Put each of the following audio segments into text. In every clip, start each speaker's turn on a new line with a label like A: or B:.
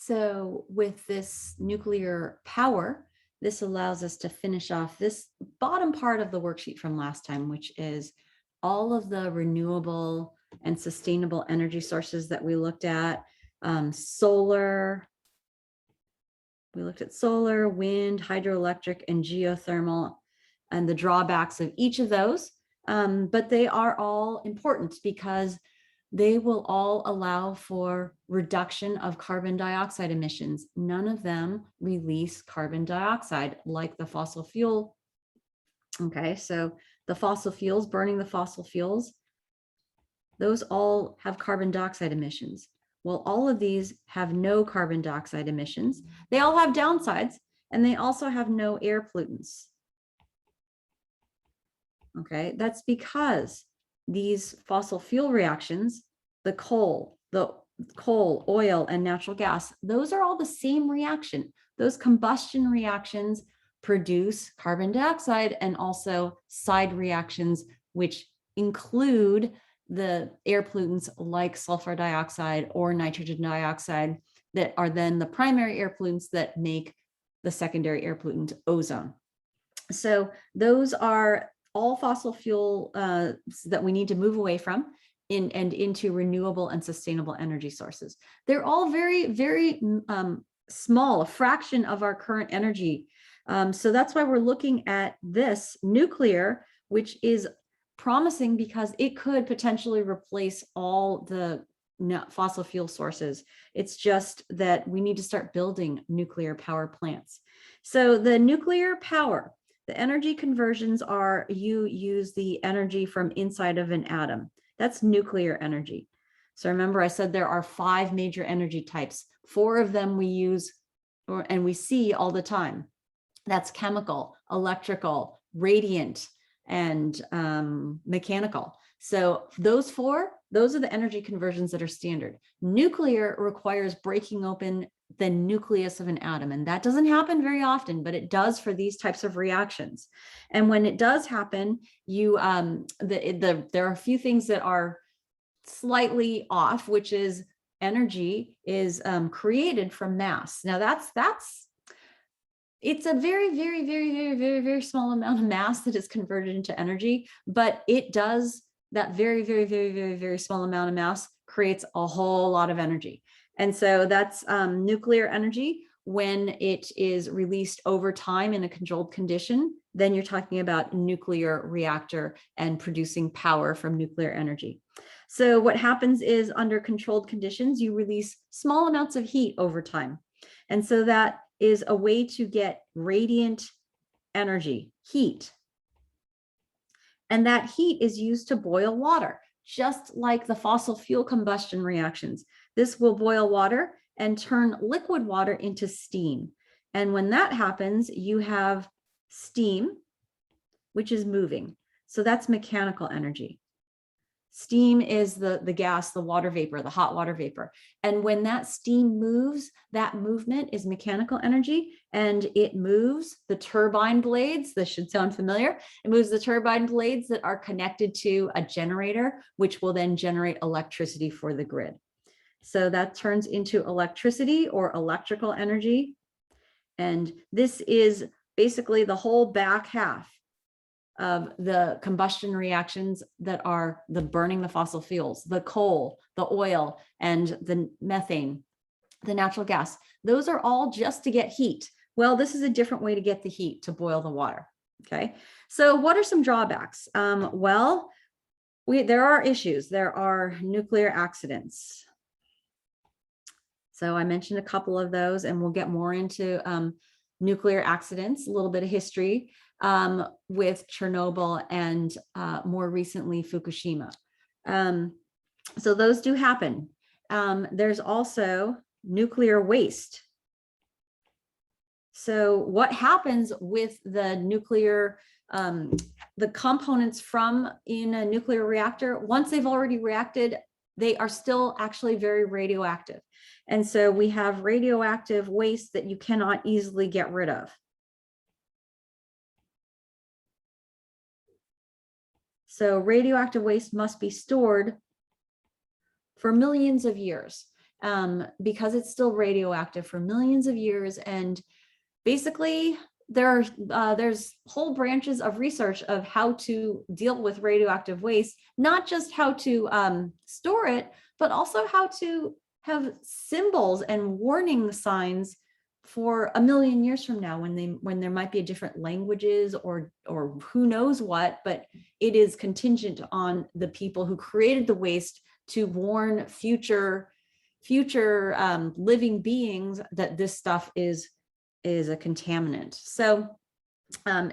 A: So with this nuclear power, this allows us to finish off this bottom part of the worksheet from last time, which is all of the renewable and sustainable energy sources that we looked at. Solar, we looked at solar, wind, hydroelectric, and geothermal, and the drawbacks of each of those. But they are all important because they will all allow for reduction of carbon dioxide emissions. None of them release carbon dioxide like the fossil fuel. Okay, so the fossil fuels, burning the fossil fuels, those all have carbon dioxide emissions. Well, all of these have no carbon dioxide emissions. They all have downsides, and they also have no air pollutants. Okay, that's because these fossil fuel reactions, the coal, oil, and natural gas, those are all the same reaction. Those combustion reactions produce carbon dioxide and also side reactions, which include the air pollutants like sulfur dioxide or nitrogen dioxide that are then the primary air pollutants that make the secondary air pollutant ozone. So those are all fossil fuel that we need to move away from and into renewable and sustainable energy sources. They're all very, very small, a fraction of our current energy. So that's why we're looking at this nuclear, which is promising because it could potentially replace all the fossil fuel sources. It's just that we need to start building nuclear power plants. So the nuclear power, the energy conversions are you use the energy from inside of an atom. That's nuclear energy. So remember I said there are 5 major energy types. 4 of them we use and we see all the time. That's chemical, electrical, radiant, and mechanical. So those 4, those are the energy conversions that are standard. Nuclear requires breaking open the nucleus of an atom, and that doesn't happen very often, but it does for these types of reactions. And when it does happen, you there are a few things that are slightly off, which is energy is created from mass. Now it's a very, very, very, very, very, very small amount of mass that is converted into energy, but it does that very, very, very, very, very small amount of mass creates a whole lot of energy. And so that's nuclear energy. When it is released over time in a controlled condition, then you're talking about nuclear reactor and producing power from nuclear energy. So what happens is under controlled conditions, you release small amounts of heat over time. And so that is a way to get radiant energy, heat. And that heat is used to boil water, just like the fossil fuel combustion reactions. This will boil water and turn liquid water into steam. And when that happens, you have steam, which is moving. So that's mechanical energy. Steam is the gas, the water vapor, the hot water vapor. And when that steam moves, that movement is mechanical energy, and it moves the turbine blades. This should sound familiar. It moves the turbine blades that are connected to a generator, which will then generate electricity for the grid. So that turns into electricity or electrical energy. And this is basically the whole back half of the combustion reactions that are the burning the fossil fuels, the coal, the oil, and the methane, the natural gas. Those are all just to get heat. Well, this is a different way to get the heat to boil the water. Okay, so what are some drawbacks? Well, there are issues. There are nuclear accidents. So I mentioned a couple of those, and we'll get more into nuclear accidents, a little bit of history with Chernobyl and more recently Fukushima. So those do happen. There's also nuclear waste. So what happens with the nuclear, the components from in a nuclear reactor, once they've already reacted, they are still actually very radioactive. And so we have radioactive waste that you cannot easily get rid of. So radioactive waste must be stored for millions of years. because it's still radioactive for millions of years. And basically, there's whole branches of research of how to deal with radioactive waste, not just how to store it, but also how to have symbols and warning signs for a million years from now, when there might be different languages or who knows what, but it is contingent on the people who created the waste to warn future living beings that this stuff is a contaminant. So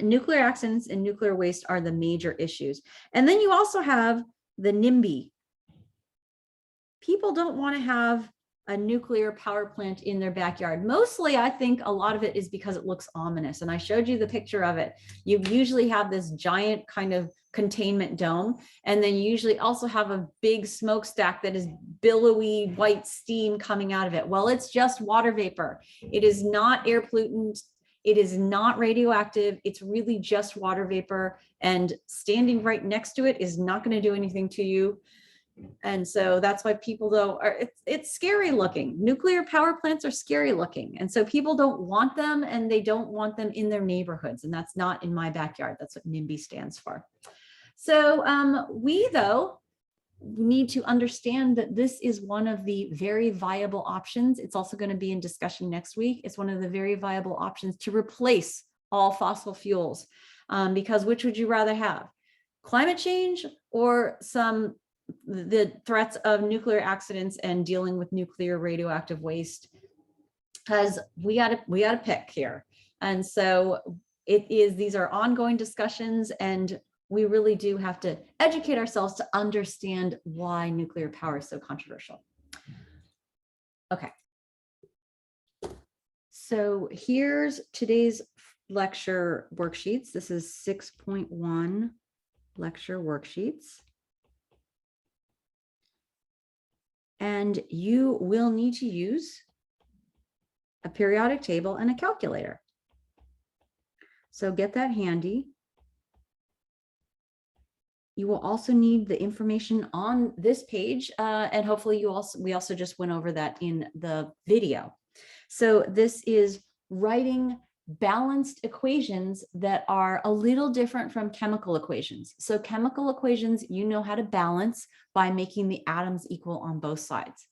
A: nuclear accidents and nuclear waste are the major issues. And then you also have the NIMBY. People don't want to have a nuclear power plant in their backyard. Mostly, I think a lot of it is because it looks ominous. And I showed you the picture of it. You usually have this giant kind of containment dome. And then you usually also have a big smokestack that is billowy white steam coming out of it. Well, it's just water vapor. It is not air pollutant. It is not radioactive. It's really just water vapor. And standing right next to it is not going to do anything to you. And so that's why people though it's scary looking. Nuclear power plants are scary looking. And so people don't want them, and they don't want them in their neighborhoods. And that's not in my backyard. That's what NIMBY stands for. So we though need to understand that this is one of the very viable options. It's also going to be in discussion next week. It's one of the very viable options to replace all fossil fuels. Because which would you rather have? Climate change or the threats of nuclear accidents and dealing with nuclear radioactive waste? Because we got to pick here. And so these are ongoing discussions, and we really do have to educate ourselves to understand why nuclear power is so controversial. Okay. So here's today's lecture worksheets. This is 6.1 lecture worksheets. And you will need to use a periodic table and a calculator. So get that handy. You will also need the information on this page, and hopefully we also just went over that in the video. So this is writing balanced equations that are a little different from chemical equations. So chemical equations, you know how to balance by making the atoms equal on both sides.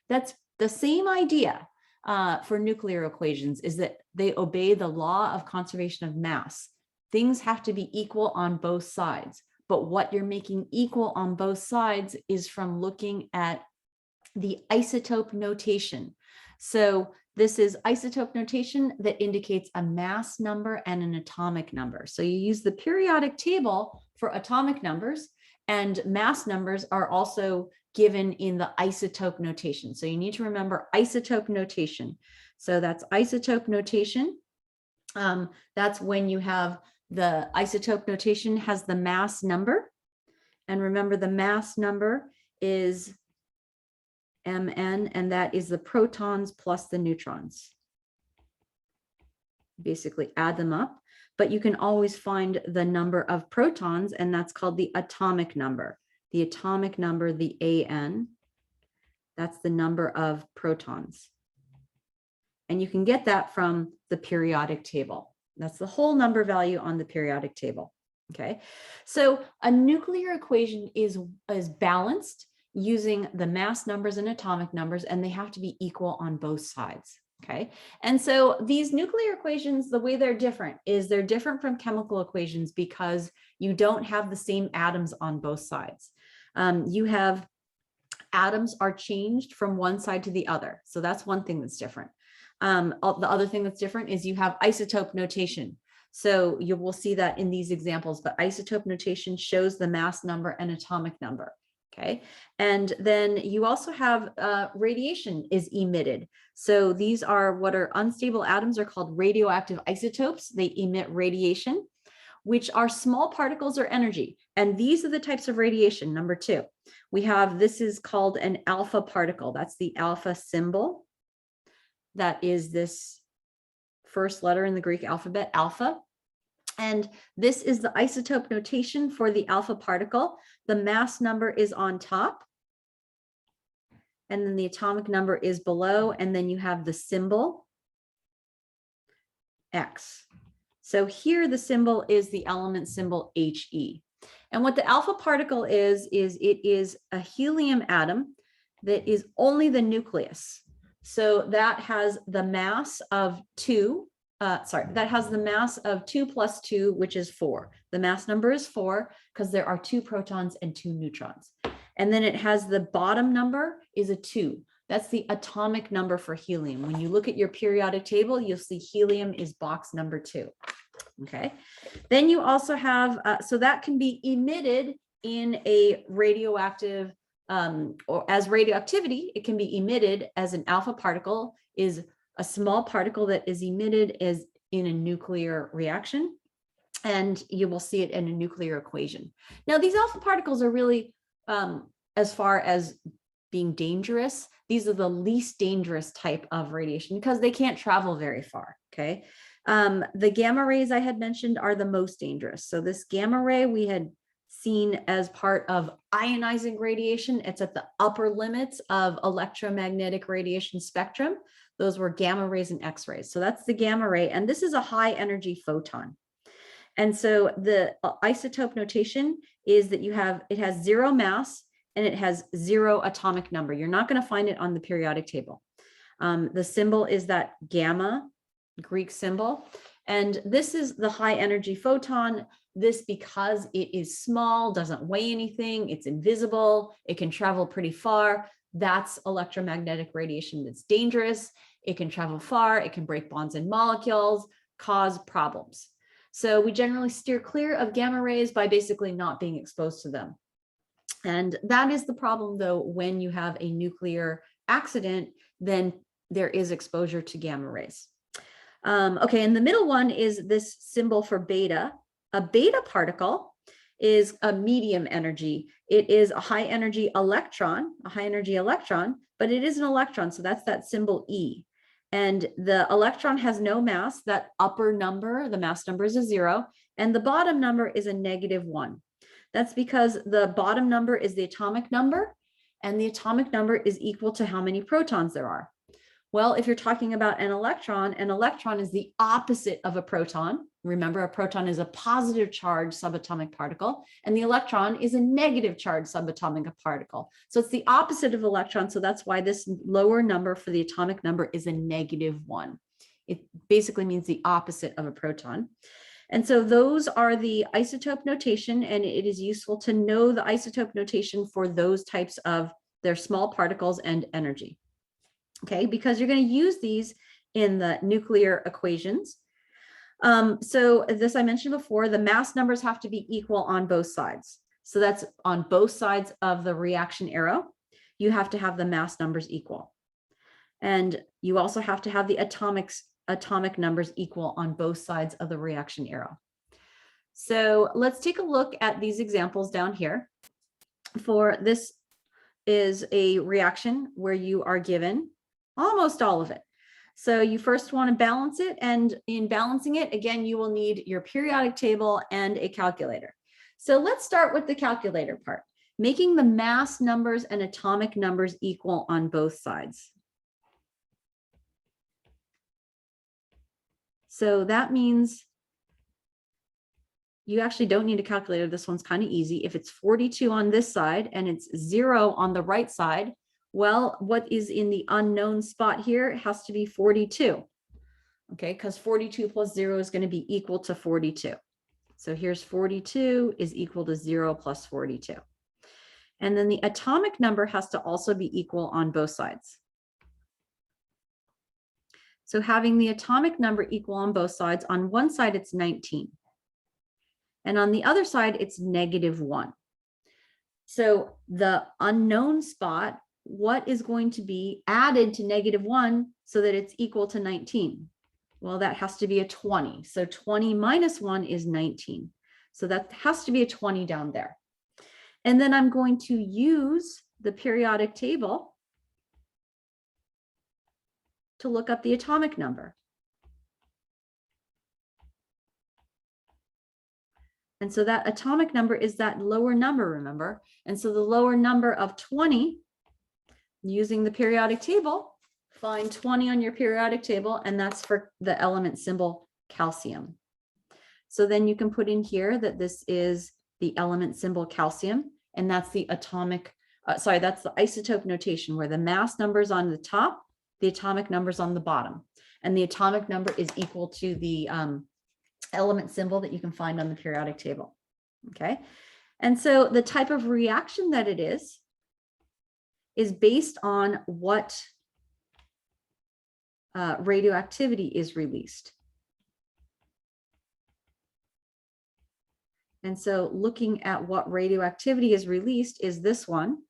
A: That's the same idea for nuclear equations, is that they obey the law of conservation of mass. Things have to be equal on both sides. But what you're making equal on both sides is from looking at the isotope notation. So this is isotope notation that indicates a mass number and an atomic number. So you use the periodic table for atomic numbers, and mass numbers are also given in the isotope notation. So you need to remember isotope notation. So that's isotope notation. That's when you have the isotope notation has the mass number. And remember, the mass number is Mn, and that is the protons plus the neutrons. Basically add them up, but you can always find the number of protons, and that's called the atomic number. The atomic number, the An, that's the number of protons. And you can get that from the periodic table. That's the whole number value on the periodic table. Okay, so a nuclear equation is balanced using the mass numbers and atomic numbers, and they have to be equal on both sides. Okay, and so these nuclear equations, the way they're different is they're different from chemical equations because you don't have the same atoms on both sides. You have atoms are changed from one side to the other. So that's one thing that's different. The other thing that's different is you have isotope notation. So you will see that in these examples, but isotope notation shows the mass number and atomic number. Okay, and then you also have radiation is emitted. So these are what are unstable atoms are called radioactive isotopes. They emit radiation, which are small particles or energy. And these are the types of radiation. Number two, we have, this is called an alpha particle. That's the alpha symbol. That is this first letter in the Greek alphabet, alpha. And this is the isotope notation for the alpha particle. The mass number is on top. and then the atomic number is below, and then you have the symbol X. So here the symbol is the element symbol He. And what the alpha particle is it is a helium atom that is only the nucleus. So that has the mass of 2, that has the mass of 2 plus 2, which is 4. The mass number is 4 because there are 2 protons and 2 neutrons. And then it has the bottom number is a 2. That's the atomic number for helium. When you look at your periodic table, you'll see helium is box number 2. Okay. Then you also have, so that can be emitted in a radioactive, or as radioactivity, it can be emitted as an alpha particle, is a small particle that is emitted as in a nuclear reaction. And you will see it in a nuclear equation. Now, these alpha particles are really, as far as being dangerous, these are the least dangerous type of radiation because they can't travel very far. Okay. The gamma rays I had mentioned are the most dangerous. So this gamma ray we had seen as part of ionizing radiation. It's at the upper limits of electromagnetic radiation spectrum. Those were gamma rays and X-rays. So that's the gamma ray. And this is a high energy photon. And so the isotope notation is that it has 0 mass and it has 0 atomic number. You're not going to find it on the periodic table. The symbol is that gamma Greek symbol. And this is the high energy photon. This, because it is small, doesn't weigh anything, it's invisible, it can travel pretty far. That's electromagnetic radiation that's dangerous. It can travel far, it can break bonds in molecules, cause problems. So we generally steer clear of gamma rays by basically not being exposed to them. And that is the problem, though, when you have a nuclear accident, then there is exposure to gamma rays. Okay, and the middle one is this symbol for beta. A beta particle is a medium energy. It is a high energy electron, but it is an electron. So that's that symbol E. And the electron has no mass. That upper number, the mass number is a 0, and the bottom number is a -1. That's because the bottom number is the atomic number, and the atomic number is equal to how many protons there are. Well, if you're talking about an electron is the opposite of a proton. Remember, a proton is a positive charge subatomic particle, and the electron is a negative charge subatomic particle. So it's the opposite of electron. So that's why this lower number for the atomic number is a -1. It basically means the opposite of a proton. And so those are the isotope notation, and it is useful to know the isotope notation for those types of their small particles and energy. Okay, because you're going to use these in the nuclear equations. So this I mentioned before, the mass numbers have to be equal on both sides. So that's on both sides of the reaction arrow. You have to have the mass numbers equal. And you also have to have the atomic numbers equal on both sides of the reaction arrow. So let's take a look at these examples down here. For this is a reaction where you are given almost all of it. So you first want to balance it, and in balancing it, again, you will need your periodic table and a calculator. So let's start with the calculator part, making the mass numbers and atomic numbers equal on both sides. So that means you actually don't need a calculator. This one's kind of easy. If it's 42 on this side and it's 0 on the right side, well, what is in the unknown spot here has to be 42. Okay, because 42 plus 0 is going to be equal to 42. So here's 42 is equal to 0 plus 42. And then the atomic number has to also be equal on both sides. So having the atomic number equal on both sides, on one side it's 19. And on the other side it's -1. So the unknown spot, what is going to be added to -1 so that it's equal to 19? Well, that has to be a 20. So 20 minus 1 is 19. So that has to be a 20 down there. And then I'm going to use the periodic table to look up the atomic number. And so that atomic number is that lower number, remember? And so the lower number of 20 using the periodic table, find 20 on your periodic table, and that's for the element symbol calcium. So then you can put in here that this is the element symbol calcium, and that's the atomic, that's the isotope notation where the mass number is on the top, the atomic number is on the bottom, and the atomic number is equal to the element symbol that you can find on the periodic table. Okay, and so the type of reaction that it is based on what radioactivity is released. And so looking at what radioactivity is released is this one,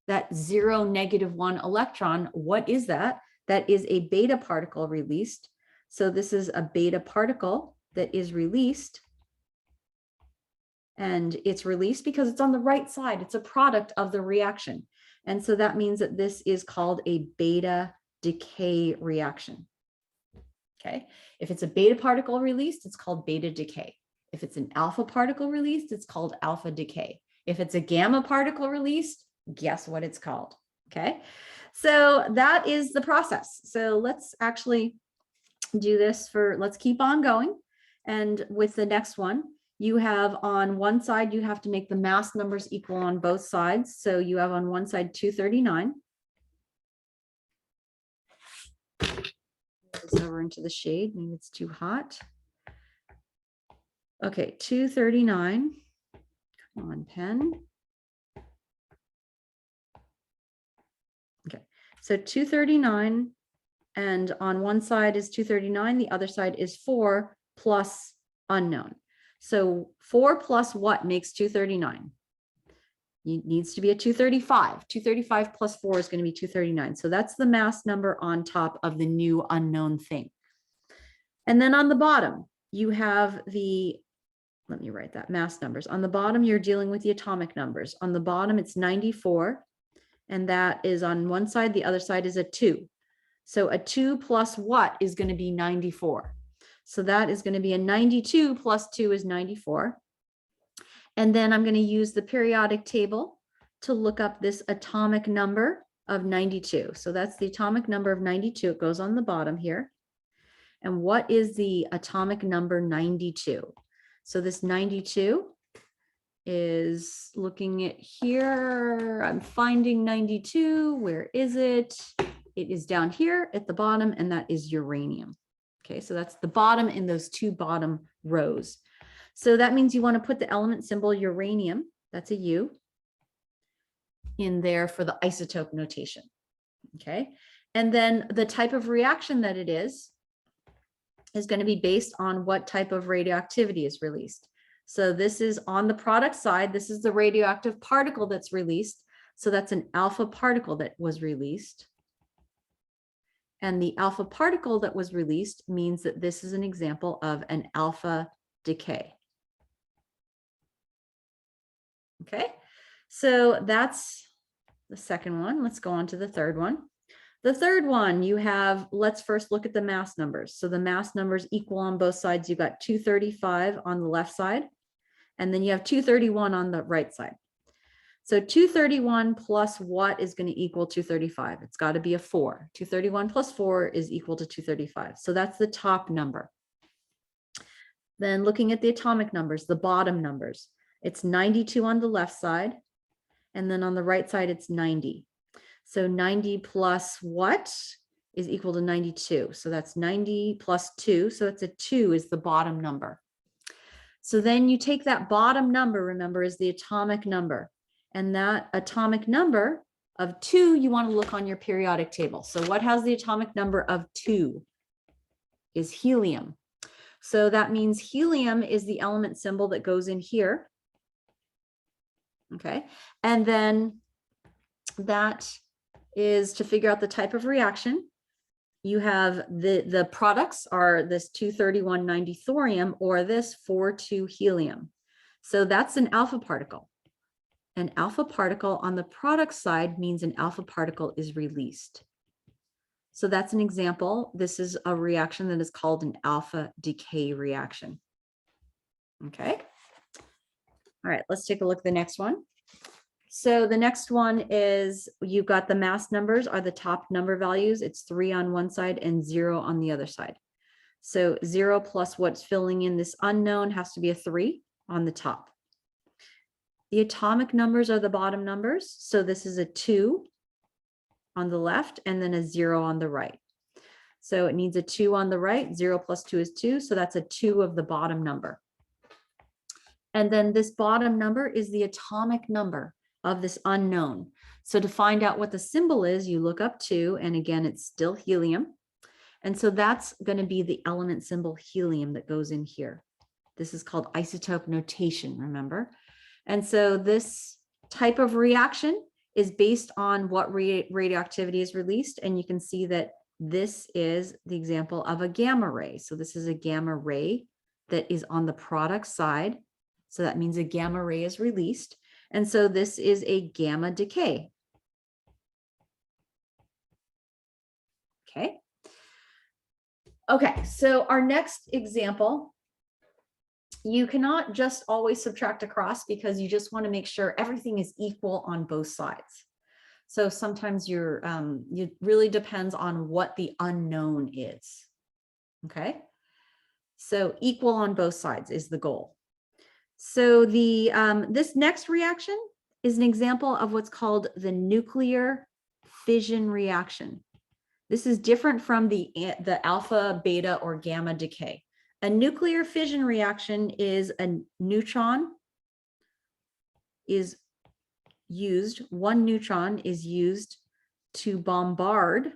A: that 0, -1 electron. What is that? That is a beta particle released. So this is a beta particle that is released. And it's released because it's on the right side. It's a product of the reaction. And so that means that this is called a beta decay reaction. Okay. If it's a beta particle released, it's called beta decay. If it's an alpha particle released, it's called alpha decay. If it's a gamma particle released, guess what it's called? Okay. So that is the process. So let's actually do this let's keep on going. And with the next one, you have on one side, you have to make the mass numbers equal on both sides. So you have on one side 239. This over into the shade, maybe it's too hot. Okay, 239. Come on, pen. Okay, so 239, and on one side is 239, the other side is 4 plus unknown. So 4 plus what makes 239? It needs to be a 235. 235 plus 4 is going to be 239. So that's the mass number on top of the new unknown thing. And then on the bottom, you have let me write that, mass numbers. On the bottom, you're dealing with the atomic numbers. On the bottom, it's 94. And that is on one side, the other side is a 2. So a 2 plus what is going to be 94? So that is going to be a 92 plus 2 is 94. And then I'm going to use the periodic table to look up this atomic number of 92. So that's the atomic number of 92. It goes on the bottom here. And what is the atomic number 92? So this 92 is looking at here. I'm finding 92. Where is it? It is down here at the bottom, and that is uranium. Okay, so that's the bottom in those two bottom rows. So that means you want to put the element symbol uranium, that's a U, in there for the isotope notation. Okay, and then the type of reaction that it is going to be based on what type of radioactivity is released. So this is on the product side, this is the radioactive particle that's released. So that's an alpha particle that was released. And the alpha particle that was released means that this is an example of an alpha decay. Okay, so that's the second one. Let's go on to the third one. The third one, you have, let's first look at the mass numbers. So the mass numbers equal on both sides. You've got 235 on the left side, and then you have 231 on the right side. So 231 plus what is going to equal 235? It's got to be a 4. 231 plus 4 is equal to 235. So that's the top number. Then looking at the atomic numbers, the bottom numbers, it's 92 on the left side, and then on the right side, it's 90. So 90 plus what is equal to 92. So that's 90 plus 2. So it's a 2 is the bottom number. So then you take that bottom number, remember, is the atomic number. And that atomic number of 2, you want to look on your periodic table. So what has the atomic number of 2? Is helium. So that means helium is the element symbol that goes in here. Okay. And then that is to figure out the type of reaction. You have the products are this 23190 thorium or this 42 helium. So that's an alpha particle. An alpha particle on the product side means an alpha particle is released. So that's an example. This is a reaction that is called an alpha decay reaction. Okay. All right, let's take a look at the next one. So the next one is you've got the mass numbers are the top number values. It's 3 on one side and 0 on the other side. So 0 plus what's filling in this unknown has to be a 3 on the top. The atomic numbers are the bottom numbers. So this is a 2 on the left and then a 0 on the right. So it needs a 2 on the right. 0 plus 2 is 2. So that's a 2 of the bottom number. And then this bottom number is the atomic number of this unknown. So to find out what the symbol is, you look up 2, and again, it's still helium. And so that's going to be the element symbol helium that goes in here. This is called isotope notation, remember? And so this type of reaction is based on what radioactivity is released. And you can see that this is the example of a gamma ray. So this is a gamma ray that is on the product side. So that means a gamma ray is released. And so this is a gamma decay. Okay. Okay, so our next example, you cannot just always subtract across because you just want to make sure everything is equal on both sides. So sometimes it really depends on what the unknown is. Okay, so equal on both sides is the goal. So this next reaction is an example of what's called the nuclear fission reaction. This is different from the alpha, beta, or gamma decay. A nuclear fission reaction is a neutron is used, one neutron is used to bombard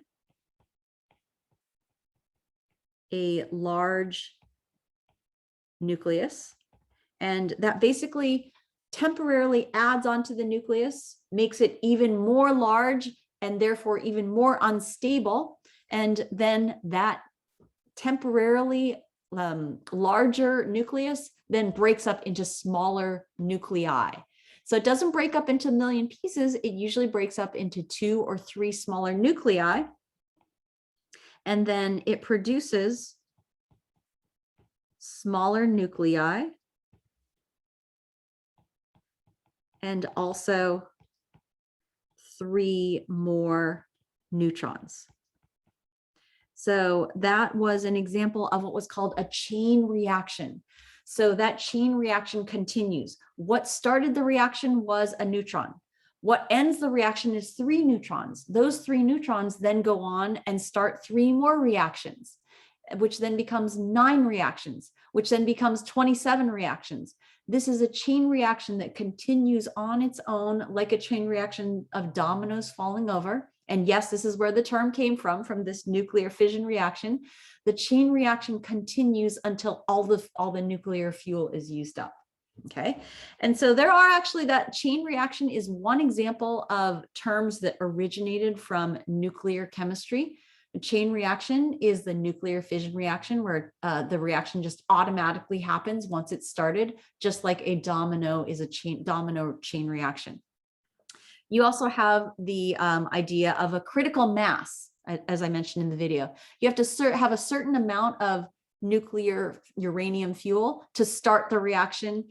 A: a large nucleus. And that basically temporarily adds onto the nucleus, makes it even more large and therefore even more unstable. And then that temporarily larger nucleus then breaks up into smaller nuclei. So it doesn't break up into a million pieces. It usually breaks up into 2 or 3 smaller nuclei. And then it produces smaller nuclei and also 3 more neutrons. So that was an example of what was called a chain reaction. So that chain reaction continues. What started the reaction was a neutron. What ends the reaction is 3 neutrons. Those 3 neutrons then go on and start 3 more reactions, which then becomes 9 reactions, which then becomes 27 reactions. This is a chain reaction that continues on its own, like a chain reaction of dominoes falling over. And yes, this is where the term came from this nuclear fission reaction. The chain reaction continues until all the nuclear fuel is used up. Okay. And so there are actually, that chain reaction is one example of terms that originated from nuclear chemistry. A chain reaction is the nuclear fission reaction, where the reaction just automatically happens once it's started, just like a domino is a domino chain reaction. You also have the idea of a critical mass, as I mentioned in the video. You have to have a certain amount of nuclear uranium fuel to start the reaction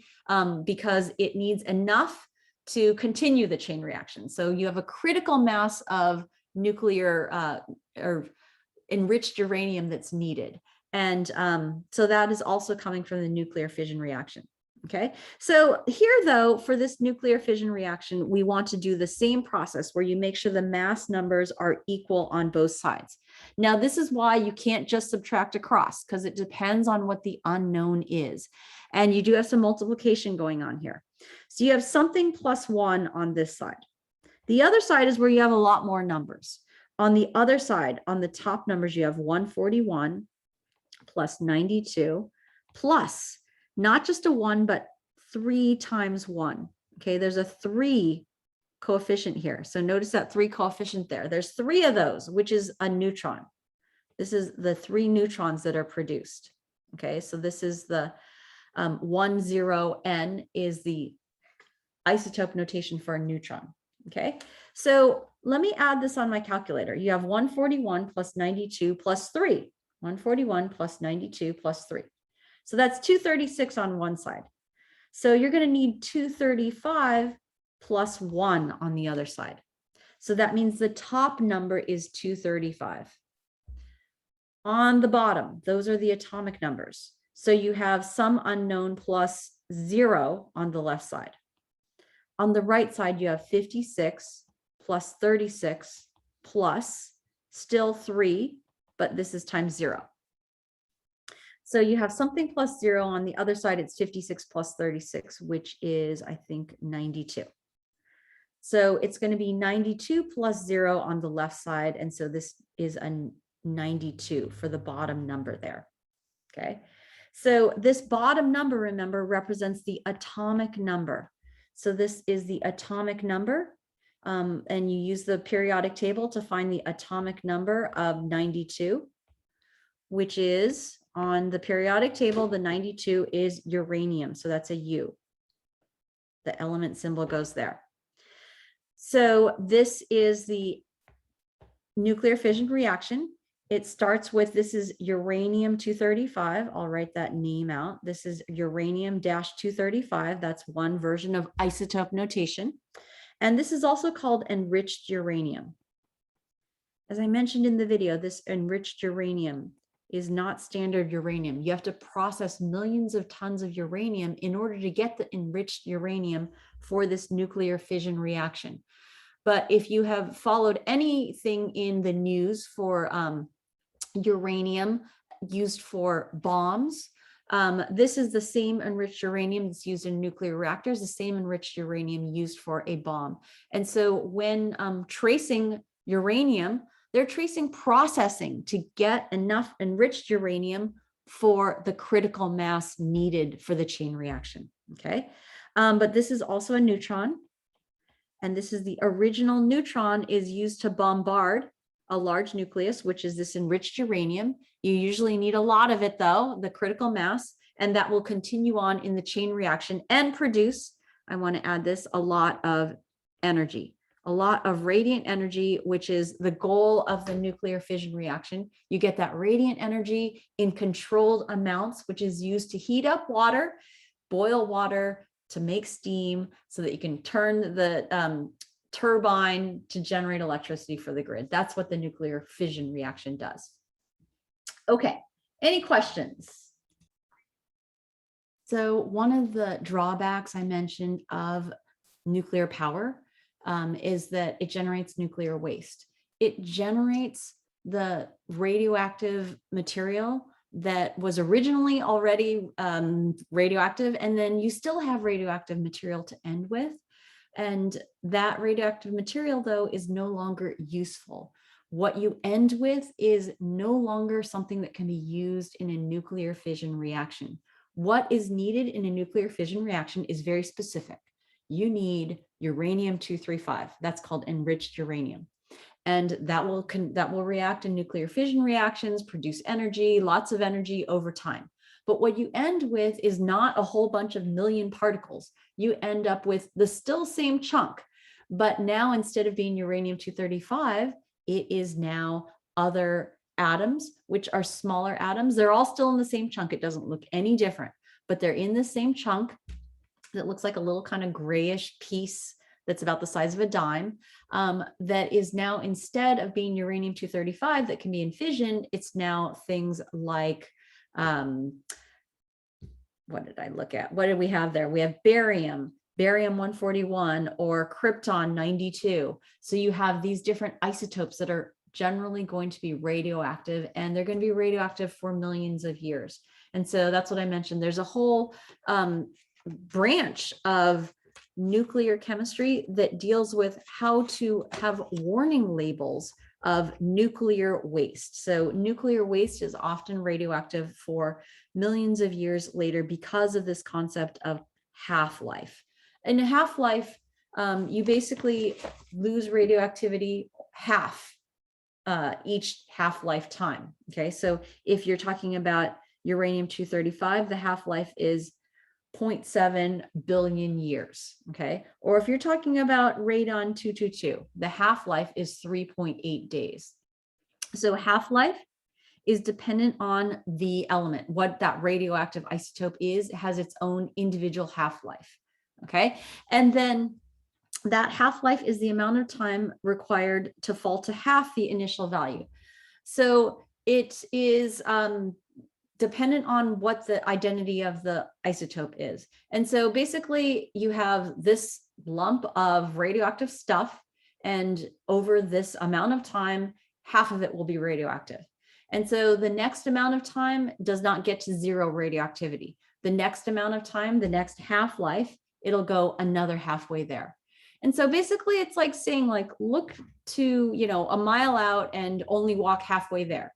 A: because it needs enough to continue the chain reaction. So you have a critical mass of nuclear or enriched uranium that's needed. And so that is also coming from the nuclear fission reaction. Okay, so here though, for this nuclear fission reaction, we want to do the same process where you make sure the mass numbers are equal on both sides. Now, this is why you can't just subtract across, because it depends on what the unknown is. And you do have some multiplication going on here. So you have something plus 1 on this side. The other side is where you have a lot more numbers. On the other side, on the top numbers, you have 141 plus 92 plus not just a 1, but 3 times 1. Okay, there's a 3 coefficient here. So notice that 3 coefficient there. There's 3 of those, which is a neutron. This is the 3 neutrons that are produced. Okay, so this is the 10N is the isotope notation for a neutron. Okay, so let me add this on my calculator. You have 141 plus 92 plus 3. 141 plus 92 plus 3. So that's 236 on one side. So you're going to need 235 plus 1 on the other side. So that means the top number is 235. On the bottom, those are the atomic numbers. So you have some unknown plus 0 on the left side. On the right side, you have 56 plus 36 plus still 3, but this is times 0. So you have something plus 0 on the other side. It's 56 plus 36, which is, I think, 92. So it's going to be 92 plus 0 on the left side. And so this is a 92 for the bottom number there. Okay. So this bottom number, remember, represents the atomic number. So this is the atomic number. And you use the periodic table to find the atomic number of 92, which is on the periodic table, the 92 is uranium. So that's a U. The element symbol goes there. So this is the nuclear fission reaction. It starts with, this is uranium-235. I'll write that name out. This is uranium-235. That's one version of isotope notation. And this is also called enriched uranium. As I mentioned in the video, this enriched uranium is not standard uranium. You have to process millions of tons of uranium in order to get the enriched uranium for this nuclear fission reaction. But if you have followed anything in the news for uranium used for bombs, this is the same enriched uranium that's used in nuclear reactors, the same enriched uranium used for a bomb. And so when tracing uranium, they're tracing processing to get enough enriched uranium for the critical mass needed for the chain reaction, okay? But this is also a neutron. And this is the original neutron is used to bombard a large nucleus, which is this enriched uranium. You usually need a lot of it though, the critical mass, and that will continue on in the chain reaction and produce, I want to add this, a lot of energy, a lot of radiant energy, which is the goal of the nuclear fission reaction. You get that radiant energy in controlled amounts, which is used to heat up water, boil water, to make steam so that you can turn the turbine to generate electricity for the grid. That's what the nuclear fission reaction does. Okay, any questions? So one of the drawbacks I mentioned of nuclear power is that it generates nuclear waste. It generates the radioactive material that was originally already radioactive, and then you still have radioactive material to end with. And that radioactive material, though, is no longer useful. What you end with is no longer something that can be used in a nuclear fission reaction. What is needed in a nuclear fission reaction is very specific. You need uranium-235. That's called enriched uranium. And that will react in nuclear fission reactions, produce energy, lots of energy over time. But what you end with is not a whole bunch of million particles. You end up with the still same chunk, but now instead of being uranium-235, it is now other atoms, which are smaller atoms. They're all still in the same chunk. It doesn't look any different, but they're in the same chunk that looks like a little kind of grayish piece that's about the size of a dime, that is now, instead of being uranium-235 that can be in fission, it's now things like, what did I look at? What did we have there? We have barium, barium-141, or krypton-92. So you have these different isotopes that are generally going to be radioactive, and they're going to be radioactive for millions of years. And so that's what I mentioned. There's a whole branch of nuclear chemistry that deals with how to have warning labels of nuclear waste. So nuclear waste is often radioactive for millions of years later because of this concept of half-life. In a half-life, you basically lose radioactivity half each half-life time. Okay, so if you're talking about uranium-235, the half-life is 0.7 billion years, okay? Or if you're talking about radon-222, the half-life is 3.8 days. So half-life is dependent on the element. What that radioactive isotope is, it has its own individual half-life, okay? And then that half-life is the amount of time required to fall to half the initial value. So it is dependent on what the identity of the isotope is. And so basically you have this lump of radioactive stuff, and over this amount of time, half of it will be radioactive. And so the next amount of time does not get to zero radioactivity. The next amount of time, the next half-life, it'll go another halfway there. And so basically it's like saying, like, look to, you know, a mile out and only walk halfway there.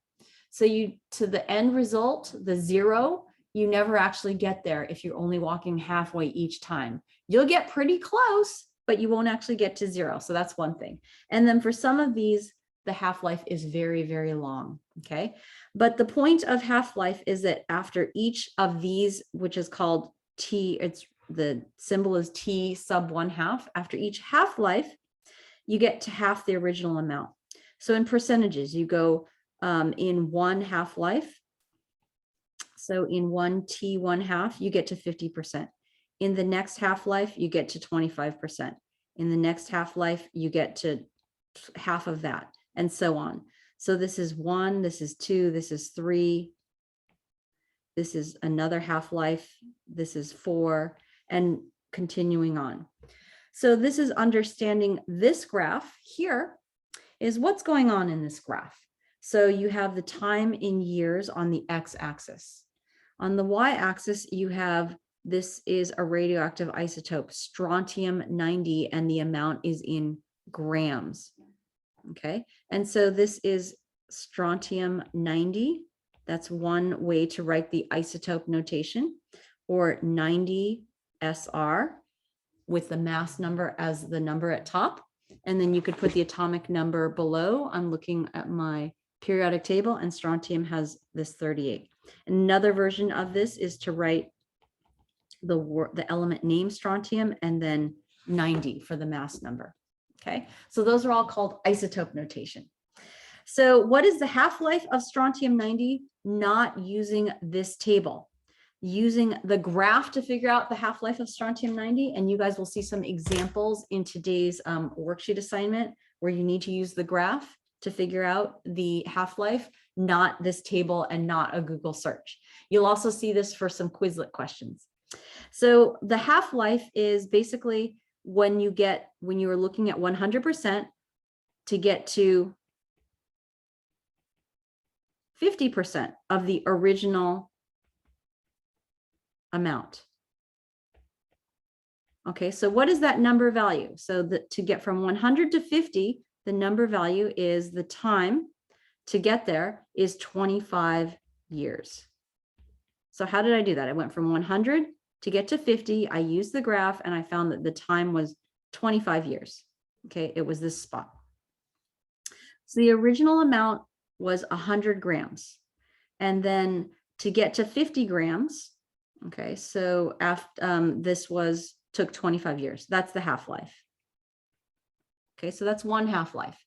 A: So you, to the end result, the zero, you never actually get there if you're only walking halfway each time. You'll get pretty close, but you won't actually get to zero. So that's one thing. And then for some of these, the half-life is very, very long, okay? But the point of half-life is that after each of these, which is called T, it's the symbol is T sub 1/2, after each half-life, you get to half the original amount. So in percentages, you go in one half-life. So in one T 1/2, you get to 50%. In the next half-life, you get to 25%. In the next half-life, you get to half of that, and so on. So this is 1, this is 2, this is 3, this is another half-life, this is 4, and continuing on. So this is understanding this graph here is what's going on in this graph. So you have the time in years on the x-axis. On the y-axis, you have, this is a radioactive isotope, strontium-90, and the amount is in grams. Okay, and so this is strontium-90. That's one way to write the isotope notation, or 90 SR with the mass number as the number at top. And then you could put the atomic number below. I'm looking at my periodic table, and strontium has this 38. Another version of this is to write the element name strontium and then 90 for the mass number. Okay, so those are all called isotope notation. So what is the half-life of strontium-90? Not using this table, using the graph to figure out the half-life of strontium-90. And you guys will see some examples in today's worksheet assignment where you need to use the graph to figure out the half-life, not this table and not a Google search. You'll also see this for some Quizlet questions. So the half-life is basically when you are looking at 100% to get to 50% of the original amount. Okay, so what is that number value? So to get from 100 to 50, the number value is the time to get there is 25 years. So how did I do that? I went from 100 to get to 50. I used the graph and I found that the time was 25 years. Okay, it was this spot. So the original amount was 100 grams. And then to get to 50 grams, okay, so after this took 25 years. That's the half-life. Okay, so that's one half-life.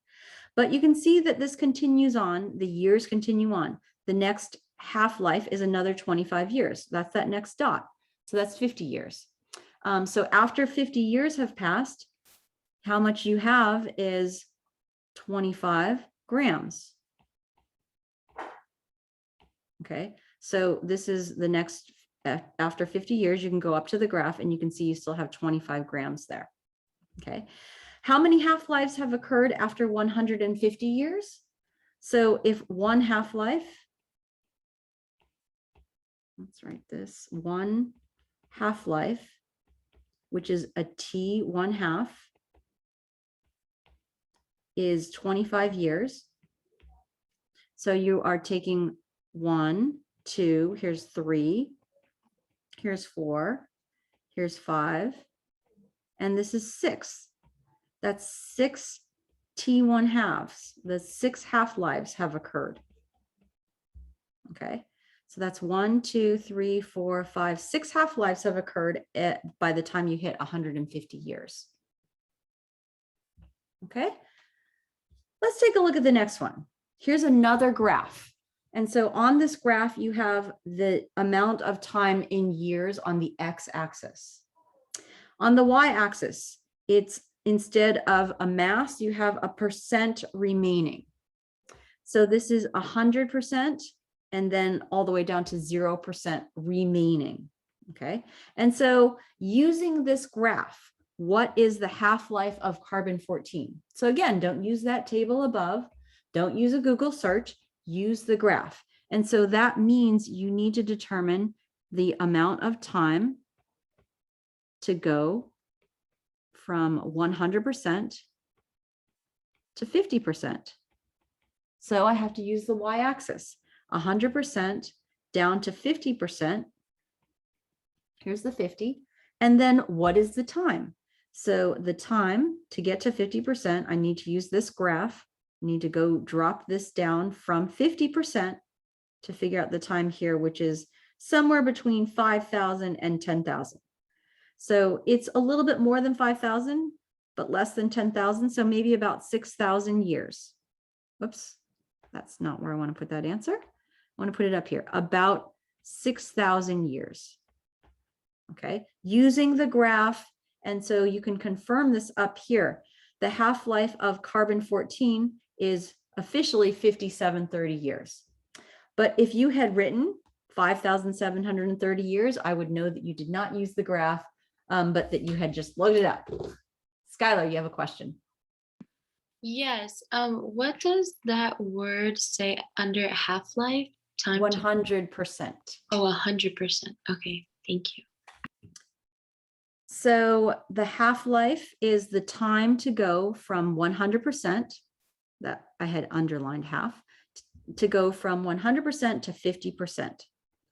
A: But you can see that this continues on, the years continue on. The next half-life is another 25 years. That's that next dot. So that's 50 years. So after 50 years have passed, how much you have is 25 grams. Okay, so this is the next, after 50 years, you can go up to the graph and you can see you still have 25 grams there. Okay, how many half-lives have occurred after 150 years? So if one half-life, let's write this, one half-life, which is a T 1/2, is 25 years. So you are taking 1, 2, here's 3, here's 4, here's 5, and this is 6. That's 6 T 1/2. The 6 half-lives have occurred. Okay, so that's 1, 2, 3, 4, 5, 6 half-lives have occurred by the time you hit 150 years. Okay, let's take a look at the next one. Here's another graph. And so on this graph, you have the amount of time in years on the x-axis. On the y-axis, it's instead of a mass, you have a percent remaining. So this is 100% and then all the way down to 0% remaining. Okay. And so using this graph, what is the half-life of carbon-14? So again, don't use that table above. Don't use a Google search, use the graph. And so that means you need to determine the amount of time to go from 100% to 50%. So I have to use the y-axis, 100% down to 50%. Here's the 50. And then what is the time? So the time to get to 50%, I need to use this graph. I need to go drop this down from 50% to figure out the time here, which is somewhere between 5,000 and 10,000. So it's a little bit more than 5,000, but less than 10,000. So maybe about 6,000 years. Whoops, that's not where I want to put that answer. I want to put it up here, about 6,000 years. Okay, using the graph. And so you can confirm this up here. The half-life of carbon-14 is officially 5730 years. But if you had written 5,730 years, I would know that you did not use the graph, but that you had just loaded up. Skylar, you have a question.
B: Yes. What does that word say under half-life? Time
A: 100%.
B: Oh, 100%. Okay, thank you.
A: So the half-life is the time to go from 100%, that I had underlined half, to go from 100% to 50%.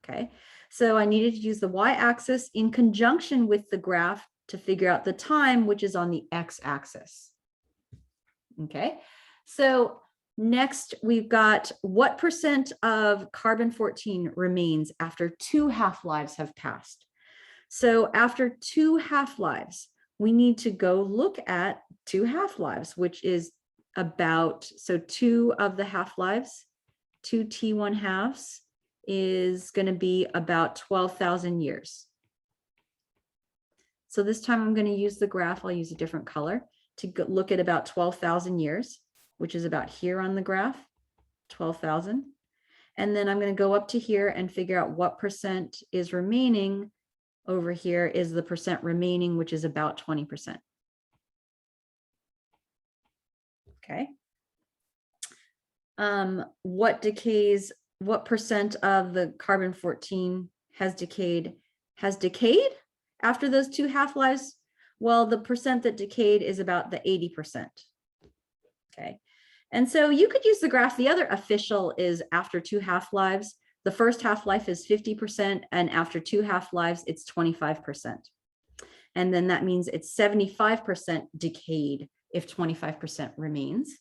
A: Okay, so I needed to use the y-axis in conjunction with the graph to figure out the time, which is on the x-axis. Okay, so next we've got what percent of carbon-14 remains after 2 half-lives have passed. So after 2 half-lives, we need to go look at 2 half-lives, which is about, so 2 of the half-lives, 2 T1 halves is going to be about 12,000 years. So this time I'm going to use the graph. I'll use a different color to look at about 12,000 years, which is about here on the graph, 12,000. And then I'm going to go up to here and figure out what percent is remaining. Over here is the percent remaining, which is about 20%. Okay. What percent of the carbon-14 has decayed after those 2 half-lives? Well, the percent that decayed is about the 80%. Okay. And so you could use the graph. The other official is after 2 half-lives. The first half-life is 50%, and after 2 half-lives, it's 25%. And then that means it's 75% decayed if 25% remains.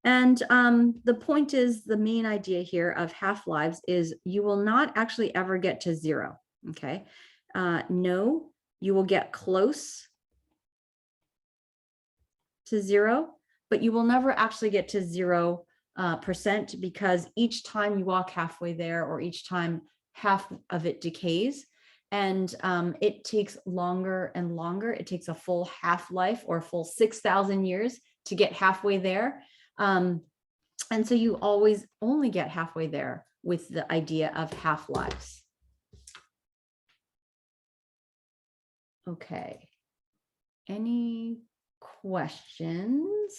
A: And the point is, the main idea here of half-lives is you will not actually ever get to 0, okay? No, you will get close to 0, but you will never actually get to 0%, because each time you walk halfway there, or each time half of it decays, and it takes longer and longer. It takes a full half-life or a full 6,000 years to get halfway there. And so you always only get halfway there with the idea of half-lives. Okay. Any questions?